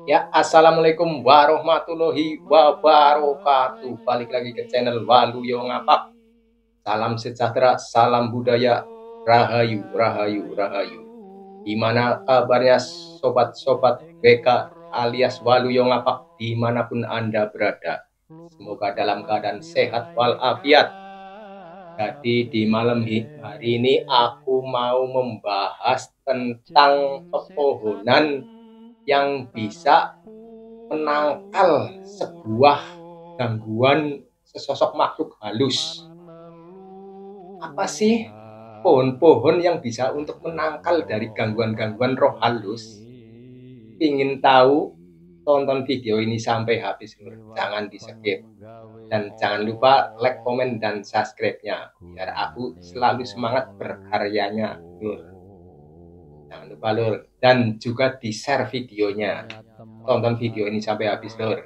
Ya, assalamualaikum warahmatullahi wabarakatuh. Balik lagi ke channel Waluyo Ngapak. Salam sejahtera, salam budaya, rahayu, rahayu, rahayu. Gimana kabarnya sobat-sobat BK alias Waluyo Ngapak dimanapun Anda berada? Semoga dalam keadaan sehat walafiat. Jadi di malam hari ini aku mau membahas tentang pepohonan yang bisa menangkal sebuah gangguan sesosok makhluk halus. Apa sih pohon-pohon yang bisa untuk menangkal dari gangguan-gangguan roh halus? Ingin tahu? Tonton video ini sampai habis, jangan di skip. Dan jangan lupa like, komen, dan subscribe-nya biar aku selalu semangat berkaryanya, Lur. Jangan lupa, Lur. Dan juga di-share videonya. Tonton video ini sampai habis, Lur.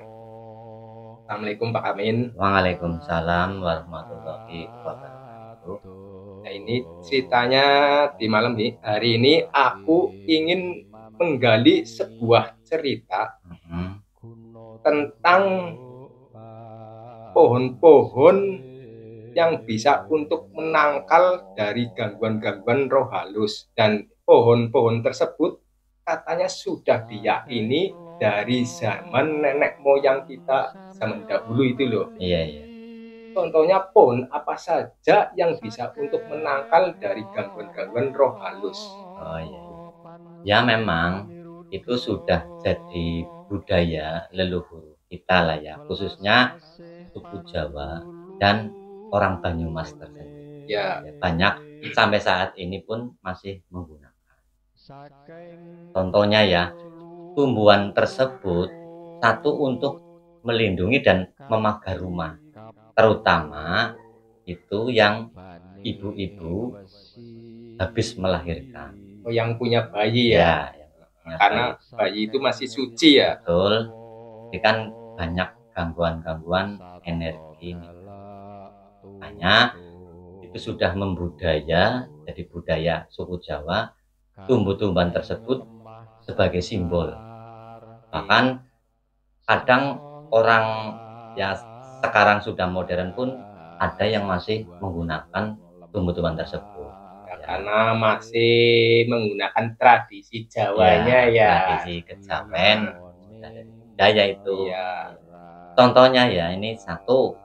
Assalamualaikum Pak Amin. Waalaikumsalam warahmatullahi wabarakatuh. Nah, ini ceritanya di malam hari ini aku ingin menggali sebuah cerita tentang pohon-pohon yang bisa untuk menangkal dari gangguan-gangguan roh halus. Dan pohon-pohon tersebut katanya sudah diyakini dari zaman nenek moyang kita zaman dahulu itu loh. Iya. Contohnya pohon apa saja yang bisa untuk menangkal dari gangguan-gangguan roh halus? Oh iya. Ya memang itu sudah jadi budaya leluhur kita lah ya, khususnya suku Jawa dan orang Banyumas tersendiri. Ya. Banyak sampai saat ini pun masih menggunakan. Contohnya ya, tumbuhan tersebut satu untuk melindungi dan memagar rumah, terutama itu yang ibu-ibu habis melahirkan. Oh, yang punya bayi ya? Karena bayi itu masih suci ya? Betul. Jadi kan banyak gangguan-gangguan energi. Makanya itu sudah membudaya, jadi budaya suku Jawa, tumbuh-tumbuhan tersebut sebagai simbol. Bahkan kadang orang ya sekarang sudah modern pun ada yang masih menggunakan tumbuh-tumbuhan tersebut. Karena masih menggunakan tradisi Jawanya ya. Tradisi kejawen budaya itu. Ya. Contohnya ya, ini satu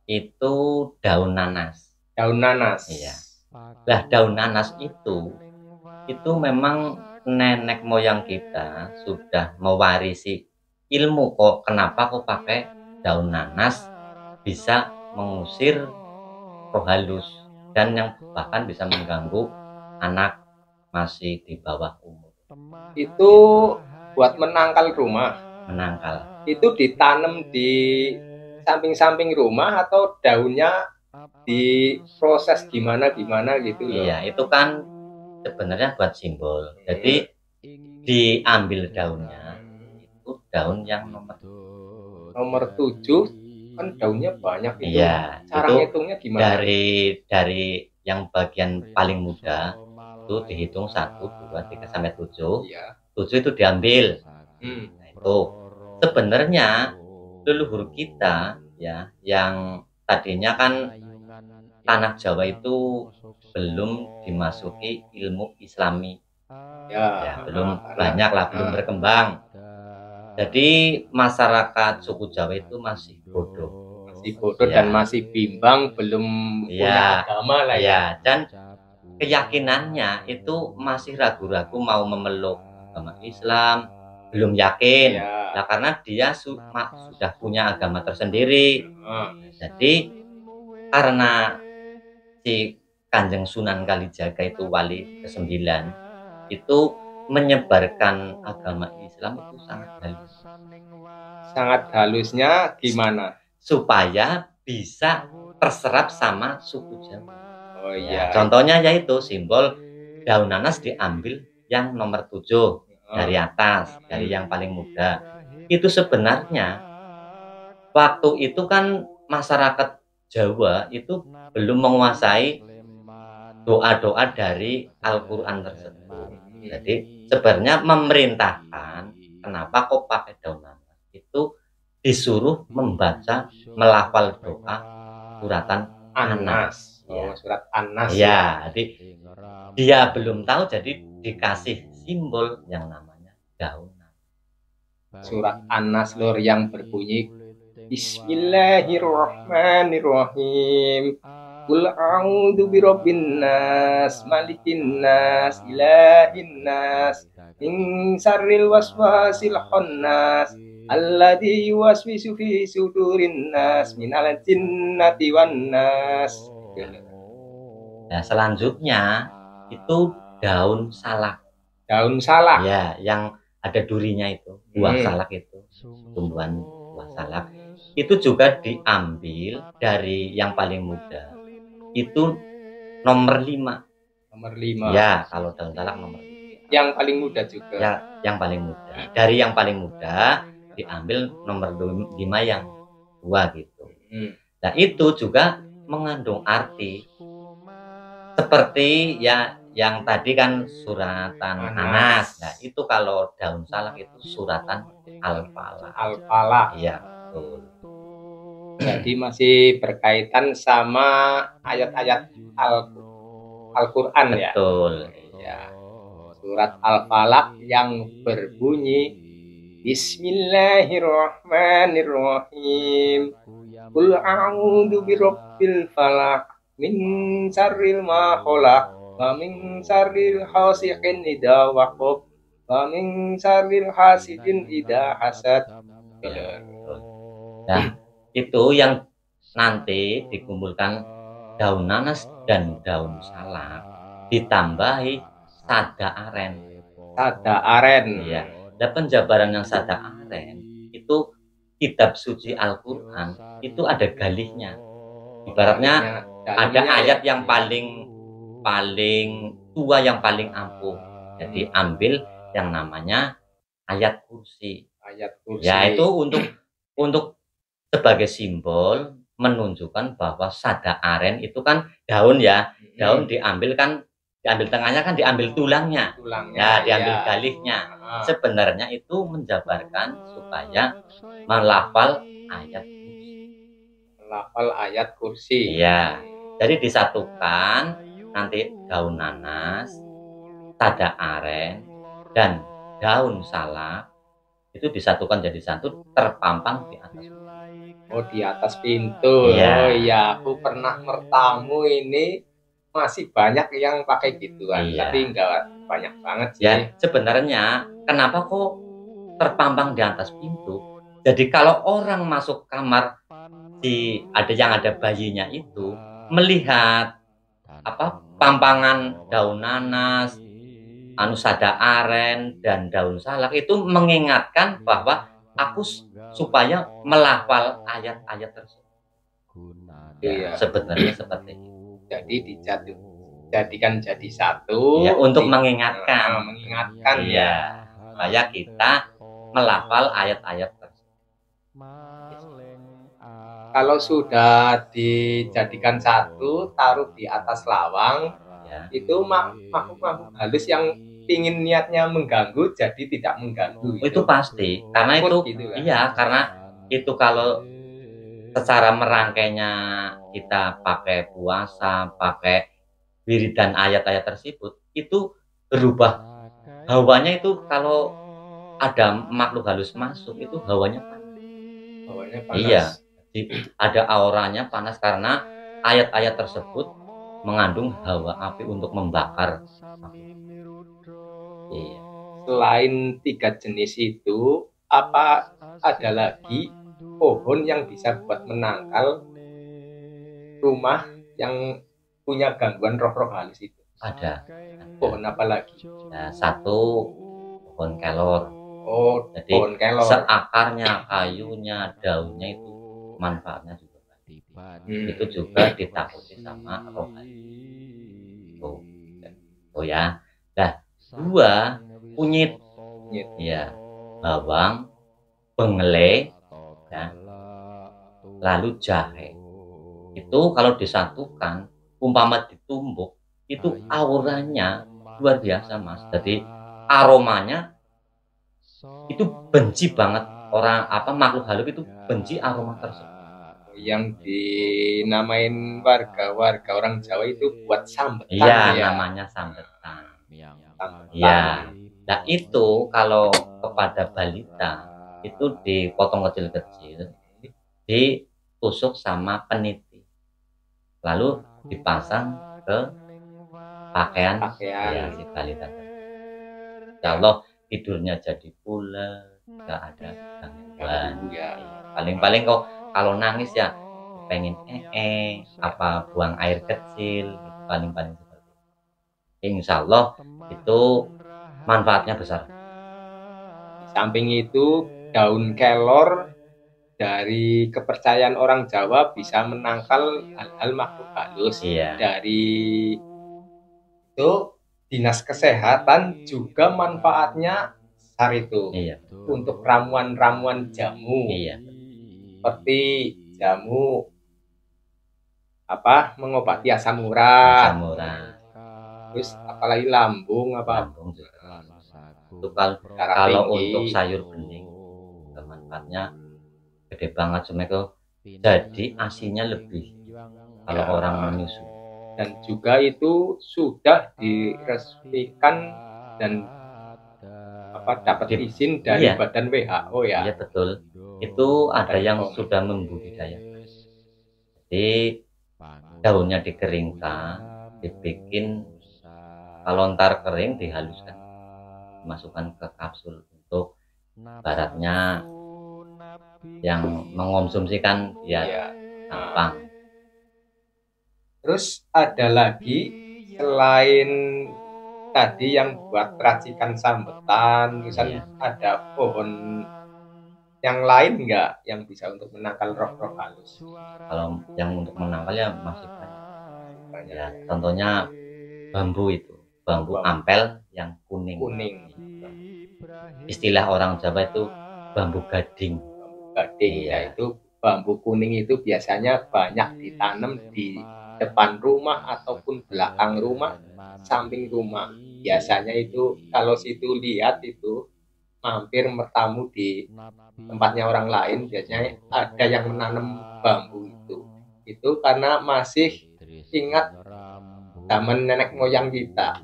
itu daun nanas. Daun nanas. Iya. Lah daun nanas itu memang nenek moyang kita sudah mewarisi ilmu kok. Kenapa kok pakai daun nanas bisa mengusir roh halus dan yang bahkan bisa mengganggu anak masih di bawah umur. Itu buat menangkal rumah. Menangkal. Itu ditanam di samping-samping rumah atau daunnya diproses gimana gitu loh. Iya, itu kan sebenarnya buat simbol. Jadi diambil daunnya, itu daun yang nomor 7 kan daunnya banyak itu. Iya, cara ngitungnya gimana? Dari yang bagian paling muda itu dihitung 1, 2, 3 sampai 7. Iya. 7 itu diambil. Nah, itu sebenarnya leluhur kita ya yang tadinya kan tanah Jawa itu belum dimasuki ilmu Islami. Ya, belum banyak lah, belum berkembang. Jadi masyarakat suku Jawa itu masih bodoh. Masih bodoh dan masih bimbang, belum punya agama lah ya. Dan keyakinannya itu masih ragu-ragu mau memeluk agama Islam, belum yakin. Nah, karena dia sudah punya agama tersendiri. Jadi karena si Kanjeng Sunan Kalijaga itu wali ke-9 itu menyebarkan agama Islam itu sangat halus. Sangat halusnya gimana? Supaya bisa terserap sama suku Jawa. Oh iya. Contohnya yaitu simbol daun nanas diambil yang nomor 7 dari atas, dari yang paling muda. Itu sebenarnya waktu itu kan masyarakat Jawa itu belum menguasai doa-doa dari Al-Quran tersebut. Jadi sebenarnya memerintahkan, kenapa kok pakai daun nanas itu disuruh membaca melafal doa suratan Anas. Oh, surat Anas ya. Jadi dia belum tahu, jadi dikasih simbol yang namanya daun nanas. Surat Anas lor yang berbunyi Bismillahirrahmanirrahim. Qul a'udzu birabbin nas, malikin nas, ilahin nas, min syarril waswasil khannas, alladzi yuwaswisu fi sudurin nas, minal jinnati wan nas. Nah, selanjutnya itu daun salak. Daun salak. Ya, yang ada durinya itu, buah salak itu, tumbuhan buah salak. Itu juga diambil dari yang paling muda. Itu nomor 5. Nomor 5. Ya, kalau daun salak nomor 5. Yang paling muda juga. Ya, yang paling muda. Dari yang paling muda diambil nomor 5 yang tua gitu. Nah, itu juga mengandung arti seperti ya yang tadi kan suratan Anas. Nah, itu kalau daun salak itu suratan Al-Falaq. Al-Falaq. Iya, betul. Jadi masih berkaitan sama ayat-ayat Al-Qur'an ya. Betul. Ya. Surat Al-Falaq yang berbunyi Bismillahirrahmanirrahim. Qul a'udzu birabbil falaq min syarril ma khalaq wa min syarril hasiqin idza waqab wa min syarril hasidin idza hasad. Nah, itu yang nanti dikumpulkan daun nanas dan daun salak ditambahi sada aren. Sada aren. Ya. Dan penjabaran yang sada aren itu kitab suci Al-Qur'an itu ada galihnya. Ibaratnya ada ayat yang paling tua, yang paling ampuh. Jadi ambil yang namanya ayat kursi. Ayat kursi. Ya, itu untuk sebagai simbol menunjukkan bahwa sada aren itu kan daun ya. Daun diambil tengahnya kan diambil tulangnya. Ya, diambil galihnya. Sebenarnya itu menjabarkan supaya melafal ayat kursi. Melafal ayat kursi. Iya. Jadi disatukan nanti daun nanas, sada aren, dan daun salak itu disatukan jadi satu, terpampang di atas. Oh, di atas pintu. Ya. Oh iya, aku pernah bertamu ini masih banyak yang pakai gituan, tapi enggak banyak banget sih. Ya, sebenarnya kenapa kok terpampang di atas pintu? Jadi kalau orang masuk kamar yang ada bayinya itu melihat pampangan daun nanas, sada aren dan daun salak itu mengingatkan bahwa aku supaya melafal ayat-ayat tersebut. Ya, sebenarnya seperti itu. Jadi dijadikan jadi satu. Ya, untuk mengingatkan. Ya. Supaya kita melafal ayat-ayat tersebut. Kalau sudah dijadikan satu, taruh di atas lawang, ya. Itu makhluk-makhluk halus yang ingin niatnya mengganggu jadi tidak mengganggu. Itu pasti, karena itu gitu, kan? Iya, karena itu kalau secara merangkainya kita pakai puasa, pakai wiridan ayat-ayat tersebut, itu berubah hawanya. Itu kalau ada makhluk halus masuk itu hawanya panas. Iya, ada auranya panas karena ayat-ayat tersebut mengandung hawa api untuk membakar. Iya. Selain 3 jenis itu, apa ada lagi pohon yang bisa buat menangkal rumah yang punya gangguan roh-roh halus itu? Ada. Pohon apa lagi? Nah, satu pohon kelor. Oh, jadi pohon kelor. Seakarnya, kayunya, daunnya itu manfaatnya juga. Itu juga ditakuti sama roh halus. Oh ya. Nah, 2 kunyit. Ya, bawang, bengele, ya, lalu jahe. Itu kalau disatukan, umpama ditumbuk, itu auranya luar biasa, Mas. Jadi aromanya itu benci banget. Orang makhluk halus itu benci aroma tersebut. Yang dinamain warga orang Jawa itu buat sambetan. Iya, ya. namanya sambetan. Ya, nah itu kalau kepada balita itu dipotong kecil-kecil, ditusuk sama peniti, lalu dipasang ke pakaian ya si balita. Ya Allah, tidurnya jadi pulas, nggak ada gangguan. Paling-paling kok kalau nangis ya pengen buang air kecil, paling-paling seperti itu. Insya Allah itu manfaatnya besar. Di samping itu, daun kelor dari kepercayaan orang Jawa bisa menangkal hal-hal makhluk halus. Iya. Dari itu Dinas Kesehatan juga manfaatnya besar itu. Iya. Untuk ramuan-ramuan jamu. Iya. Seperti jamu mengobati asam urat. Terus apalagi lambung Itu kalau untuk sayur bening manfaatnya gede banget semedo. Jadi asinya lebih kalau orang menyusu. Dan juga itu sudah diresmikan dan dapat izin dari Badan WHO ya. Iya betul. Itu ada yang sudah membudidayakan. Jadi daunnya dikeringkan, dibikin kalau ntar kering dihaluskan, dimasukkan ke kapsul untuk baratnya yang mengonsumsikan ya gampang. Terus ada lagi selain tadi yang buat racikan sambetan, misalnya ada pohon yang lain nggak yang bisa untuk menangkal roh-roh halus? Kalau yang untuk menangkal ya masih banyak. Ya, contohnya bambu itu, bambu ampel yang kuning. Istilah orang Jawa itu bambu gading. Yaitu bambu kuning itu biasanya banyak ditanam di depan rumah ataupun belakang rumah, samping rumah. Biasanya itu kalau situ lihat itu mampir bertamu di tempatnya orang lain, biasanya ada yang menanam bambu itu karena masih ingat zaman nenek moyang kita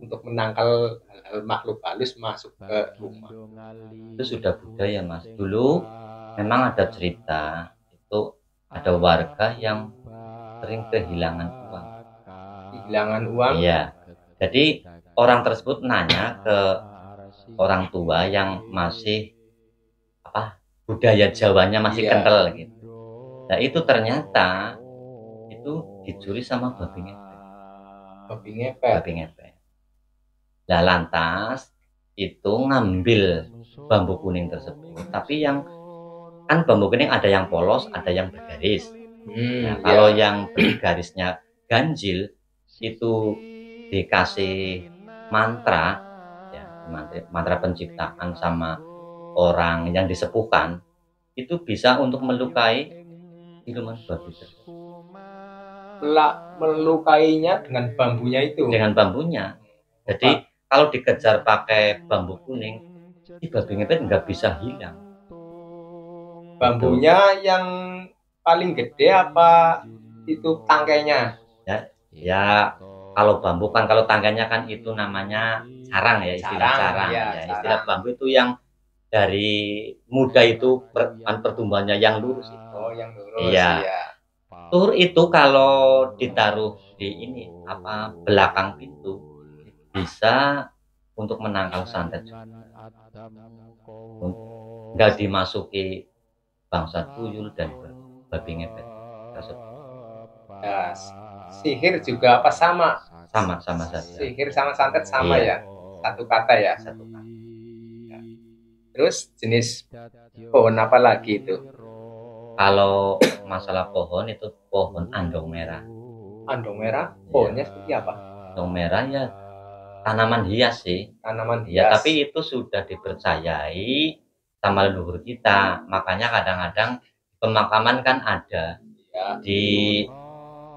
untuk menangkal hal-hal makhluk halus masuk ke rumah. Itu sudah budaya Mas. Dulu memang ada cerita itu ada warga yang sering kehilangan uang. Iya. Jadi orang tersebut nanya ke orang tua yang masih budaya Jawanya masih kental gitu. Nah itu ternyata itu dicuri sama babi ngepet. Nah lantas itu ngambil bambu kuning tersebut, tapi yang kan bambu kuning ada yang polos, ada yang bergaris. Nah, kalau yang bergarisnya ganjil itu dikasih mantra penciptaan sama orang yang disepuhkan, itu bisa untuk melukai siluman babi tersebut. Melukainya dengan bambunya itu. Dengan bambunya. Jadi kalau dikejar pakai bambu kuning, si babi ngepet nggak bisa hilang. Bambunya yang paling gede apa itu tangkainya? Ya kalau bambu kan, kalau tangkainya kan itu namanya carang ya, istilah carang. Istilah bambu itu yang dari muda itu pertumbuhannya yang lurus itu. Yang lurus. Iya. Tur itu kalau ditaruh di belakang pintu bisa untuk menangkal santet. Nggak dimasuki bangsa tuyul dan babi ngepet tersebut. Sihir juga sama saja. Sihir sama santet sama ya, satu kata ya. Terus jenis pohon apa lagi itu? Kalau masalah pohon itu pohon andong merah. Andong merah pohonnya seperti apa? Andong merah ya tanaman hias sih. Tanaman hias. Ya tapi itu sudah dipercayai sama leluhur kita. Makanya kadang-kadang pemakaman kan ada di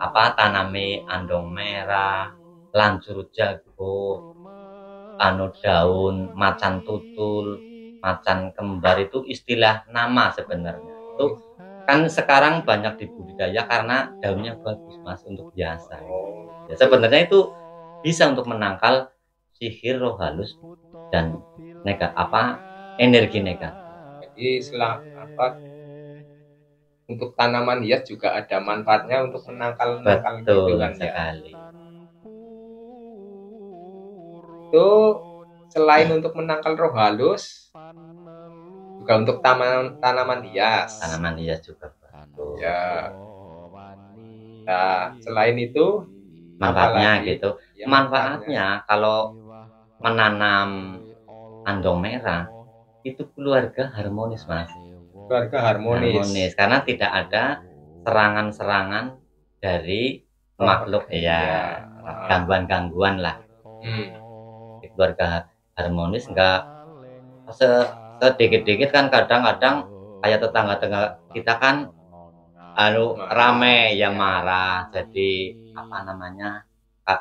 tanami andong merah, lancur jago, daun macan tutul, macan kembar itu istilah nama sebenarnya. Itu kan sekarang banyak dibudidaya karena daunnya bagus Mas untuk biasa. Ya, sebenarnya itu bisa untuk menangkal sihir, roh halus dan energi negatif. Jadi untuk tanaman hias juga ada manfaatnya untuk menangkal gitu kan sekali. Itu selain untuk menangkal roh halus, juga untuk tanaman hias. Tanaman hias juga bagus. Ya. Nah, selain itu manfaatnya gitu. Ya, manfaatnya kalau menanam andong merah itu keluarga harmonis Mas. Keluarga harmonis. Karena tidak ada serangan-serangan dari makhluk ya, gangguan-gangguan lah. Keluarga harmonis enggak sedikit-dikit kan kadang-kadang kayak tetangga-tetangga kita kan rame ya marah, jadi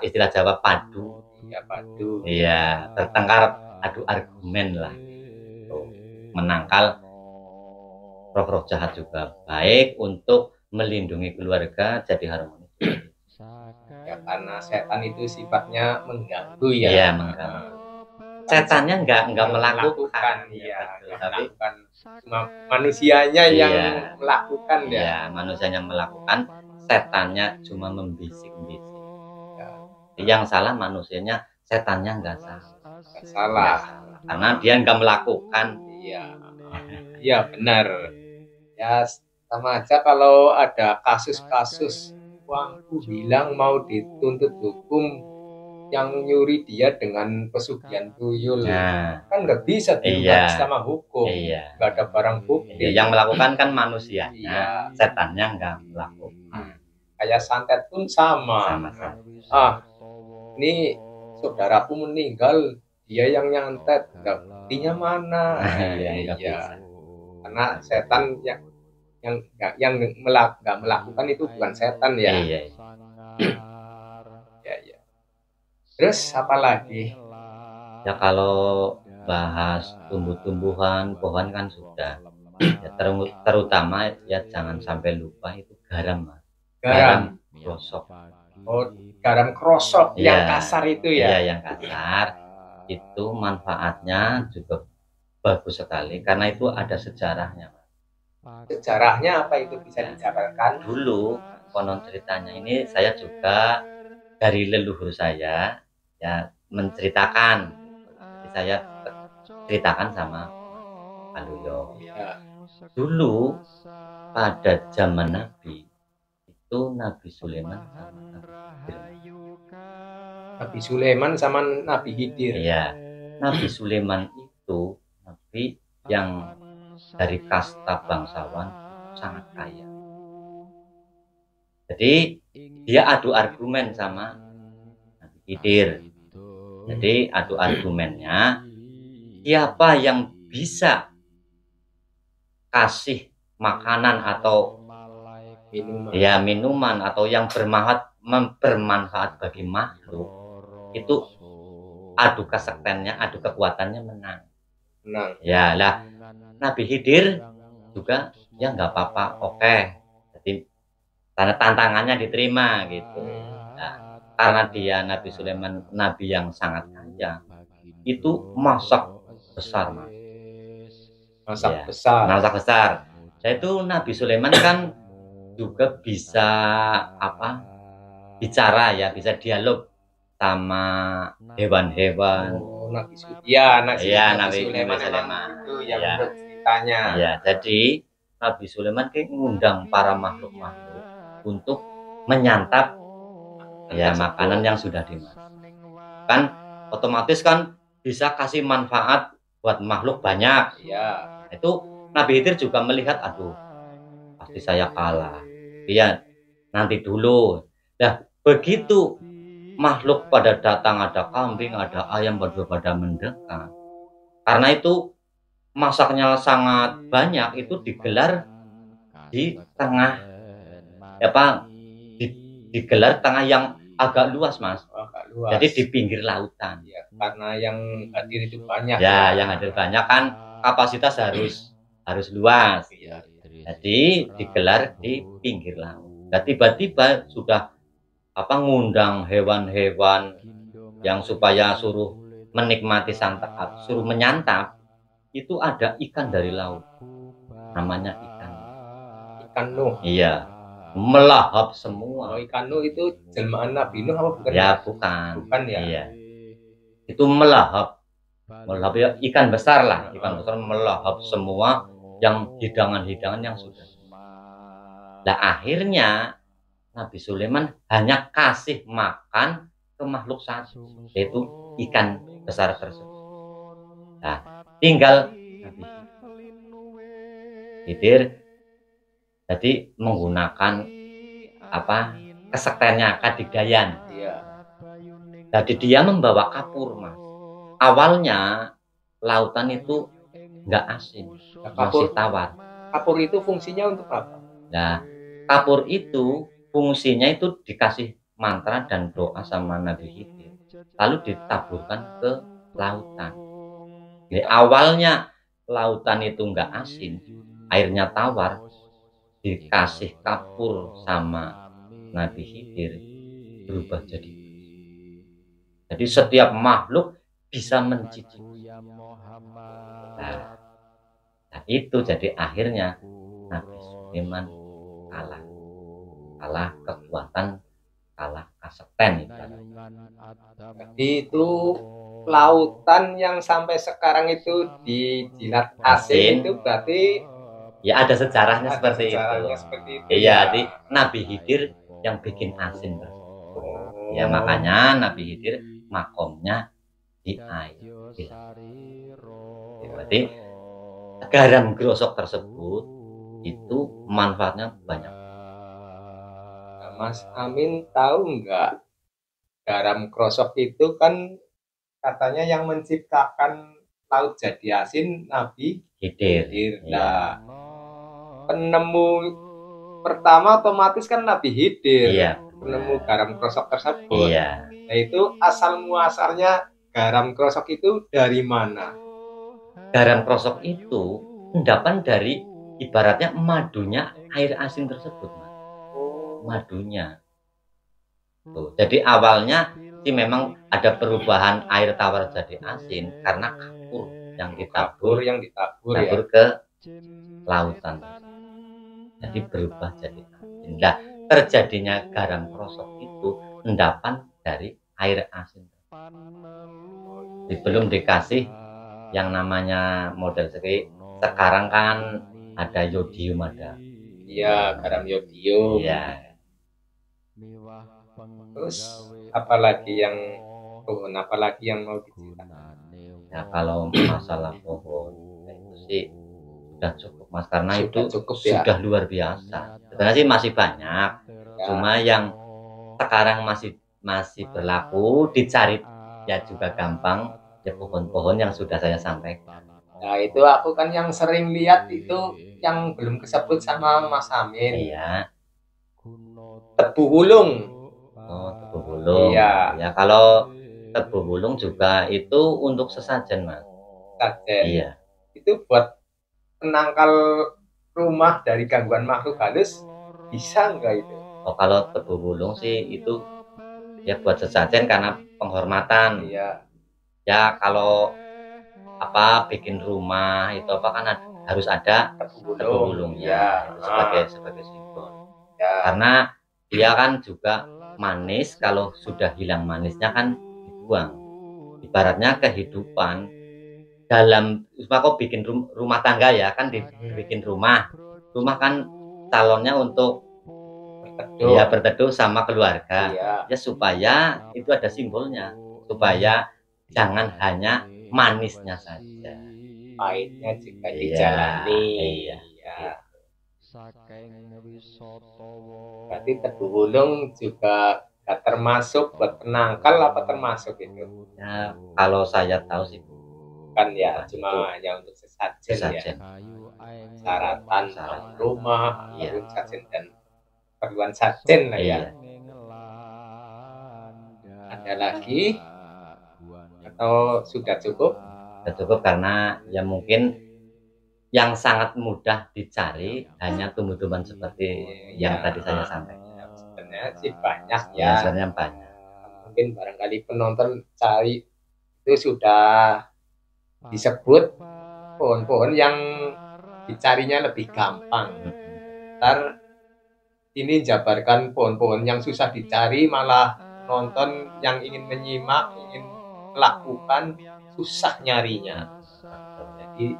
istilah Jawa padu. Ya padu. Iya, bertengkar adu argumen lah. Menangkal roh-roh jahat juga baik untuk melindungi keluarga jadi harmonis. Ya karena setan itu sifatnya mengganggu ya. Iya, mengganggu. Setannya enggak melakukan ya, tapi cuma manusianya yang melakukan ya. Iya, manusianya melakukan, setannya cuma membisik-bisik. Ya. Yang salah manusianya, setannya enggak salah. Karena dia enggak melakukan. Iya. Iya benar. Ya sama aja kalau ada kasus-kasus uangku hilang mau dituntut hukum, yang nyuri dia dengan pesugihan tuyul, kan nggak bisa dihukum sama hukum, nggak ada barang bukti. Yang melakukan kan manusia, setannya nggak melakukan. Kayak santet pun sama. Ini saudaraku meninggal, dia yang nyantet, buktinya mana? Iya. Karena setan yang nggak melakukan itu bukan setan ya. Iya. Terus apa lagi? Ya kalau bahas tumbuh-tumbuhan, pohon kan sudah. Ya, terutama ya jangan sampai lupa itu garam, Mas. Garam krosok. Oh, garam krosok yang kasar itu ya? Iya, yang kasar. Itu manfaatnya juga bagus sekali karena itu ada sejarahnya, Mas. Sejarahnya apa itu bisa dijabarkan? Dulu konon ceritanya ini saya juga dari leluhur saya ya menceritakan. Jadi saya ceritakan sama Waluyo. Ya. Dulu pada zaman Nabi itu Nabi Sulaiman sama Nabi Sulaiman sama Nabi Khidir. Iya. Nabi Sulaiman itu nabi yang dari kasta bangsawan sangat kaya. Jadi dia adu argumen sama Nabi Khidir. Jadi adu argumennya siapa yang bisa kasih makanan atau minuman atau yang bermanfaat bagi makhluk itu adu kesaktiannya, adu kekuatannya menang. Ya lah, Nabi Khidir juga ya nggak apa-apa, oke. Jadi tantangannya diterima gitu. Nah, karena dia Nabi Sulaiman nabi yang sangat kaya, itu masak besar, Mas. Masak besar. Nah, itu Nabi Sulaiman kan juga bisa bicara ya, bisa dialog sama hewan-hewan. Nabi Sulaiman itu yang ceritanya. Ya, jadi Nabi Sulaiman kayak ngundang para makhluk-makhluk untuk menyantap makanan yang sudah dimasak. Kan otomatis kan bisa kasih manfaat buat makhluk banyak. Ya. Itu Nabi Khidir juga melihat, aduh, pasti saya kalah. Iya, nanti dulu. Nah, begitu makhluk pada datang, ada kambing, ada ayam pada mendekat. Karena itu masaknya sangat banyak, itu digelar di tengah digelar tengah yang agak luas, Mas. Agak luas. Jadi di pinggir lautan. Ya, karena yang hadir itu banyak. Ya, yang hadir banyak kan kapasitas harus luas. Ya. Jadi digelar di pinggir laut. Nah, tiba-tiba sudah ngundang hewan-hewan yang supaya suruh menikmati suruh menyantap. Itu ada ikan dari laut. Namanya ikan Nuh. Iya. Melahap semua. Oh, ikan Nuh itu jelmaan Nabi Nuh apa bukan? Ya, bukan. Bukan ya. Iya. Itu melahap ya, ikan besar lah, ikan besar melahap semua yang hidangan-hidangan yang sudah. Nah, akhirnya Nabi Sulaiman hanya kasih makan ke makhluk satu, yaitu ikan besar tersebut. Nah, tinggal Nabi Khidir jadi menggunakan kesektennya, kadigdayan. Iya. Jadi dia membawa kapur, Mas. Awalnya lautan itu nggak asin, masih tawar. Kapur itu fungsinya untuk apa? Nah, kapur itu fungsinya itu dikasih mantra dan doa sama Nabi Khidir, lalu ditaburkan ke lautan. Jadi awalnya lautan itu nggak asin, airnya tawar, dikasih kapur sama Nabi Khidir, berubah jadi. Jadi setiap makhluk bisa mencicipi. Nah, itu jadi akhirnya Nabi Sulaiman kalah kekuatan, kalah kasekten itu. Jadi itu lautan yang sampai sekarang itu dijilat asin itu berarti ya ada sejarahnya seperti itu. Iya, jadi Nabi Khidir yang bikin asin. Ya makanya Nabi Khidir makomnya di air. Berarti garam grosok tersebut itu manfaatnya banyak. Nah, Mas Amin tahu nggak, garam krosok itu kan katanya yang menciptakan laut jadi asin Nabi Khidir. Nah, penemu pertama otomatis kan Nabi Khidir. Iya. Penemu garam krosok tersebut. Iya. Nah, itu asal muasalnya garam krosok itu dari mana? Garam krosok itu endapan dari ibaratnya madunya air asin tersebut, Mas. Madunya. Tuh, jadi awalnya sih memang ada perubahan air tawar jadi asin karena kapur yang ditabur ke lautan. Jadi berubah jadi asin. Nah, terjadinya garam krosok itu endapan dari air asin. Belum dikasih yang namanya model sekarang kan ada yodium ada. Iya, garam yodium. Iya. Terus apalagi yang mau diceritakan? Ya kalau masalah pohon itu sih sudah cukup, Mas, karena sudah itu cukup, sudah luar biasa. Sebenarnya sih masih banyak, cuma yang sekarang masih berlaku dicari ya juga gampang ya pohon-pohon yang sudah saya sampaikan. Nah, itu aku kan yang sering lihat itu yang belum kesebut sama Mas Amin. Iya. Tebu Wulung. Oh, tebu wulung. Iya. Ya kalau tebu wulung juga itu untuk sesajen, Mas. Sesajen. Iya. Itu buat penangkal rumah dari gangguan makhluk halus bisa enggak itu? Oh, kalau tebu wulung sih itu ya buat sesajen karena penghormatan. Iya. Ya kalau bikin rumah itu kan harus ada tebu wulungnya ya. sebagai simbol. Ya. Karena dia kan juga manis, kalau sudah hilang manisnya kan dibuang. Ibaratnya kehidupan dalam bikin rumah tangga ya kan dibikin rumah kan calonnya untuk berteduh sama keluarga. Ya supaya itu ada simbolnya, supaya jangan hanya manisnya saja, pahitnya juga dijalani. Iya. Berarti tebu wulung juga gak termasuk buat penangkal apa termasuk itu? Ya, kalau saya tahu sih kan ya cuma hanya untuk sesajen ya. Syaratan rumah, sajen dan perluan sajen lah ya. Ada lagi atau sudah cukup? Sudah cukup, karena ya mungkin yang sangat mudah dicari hanya tumbuh-tumbuhan seperti yang tadi saya sampaikan. Sebenarnya sih banyak Ya, ya. sebenarnya banyak. Mungkin barangkali penonton cari itu sudah disebut pohon-pohon yang dicarinya lebih gampang. Ntar ini jabarkan pohon-pohon yang susah dicari, malah nonton yang ingin menyimak, ingin melakukan, susah nyarinya. Jadi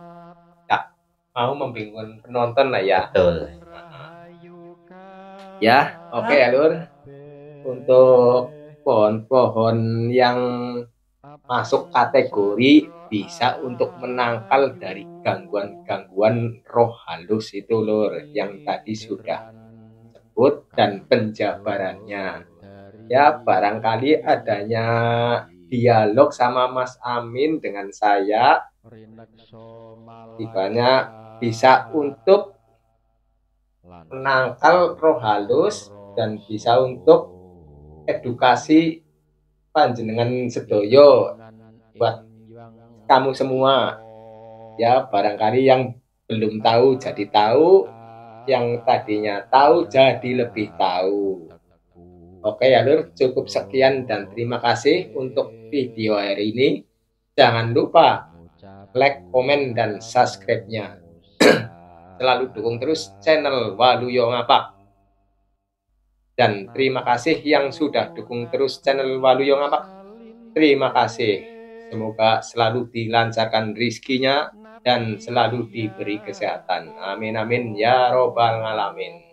tak mau membingungkan penonton lah ya. Betul. Ya, oke ya Lur. Untuk pohon-pohon yang masuk kategori bisa untuk menangkal dari gangguan-gangguan roh halus itu Lur, yang tadi sudah sebut dan penjabarannya. Ya, barangkali adanya dialog sama Mas Amin dengan saya tibanya bisa untuk menangkal roh halus dan bisa untuk edukasi panjenengan sedoyo buat kamu semua. Ya, barangkali yang belum tahu jadi tahu, yang tadinya tahu jadi lebih tahu. Oke ya Lur, cukup sekian dan terima kasih untuk video hari ini. Jangan lupa like, komen, dan subscribe-nya. Selalu dukung terus channel Waluyo Ngapak. Dan terima kasih yang sudah dukung terus channel Waluyo Ngapak. Terima kasih. Semoga selalu dilancarkan rizkinya dan selalu diberi kesehatan. Amin amin ya robbal alamin.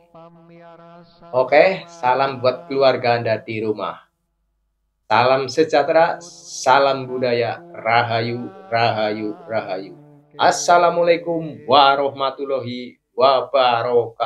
Oke, salam buat keluarga Anda di rumah. Salam sejahtera, salam budaya, rahayu, rahayu, rahayu. Assalamualaikum warahmatullahi wabarakatuh.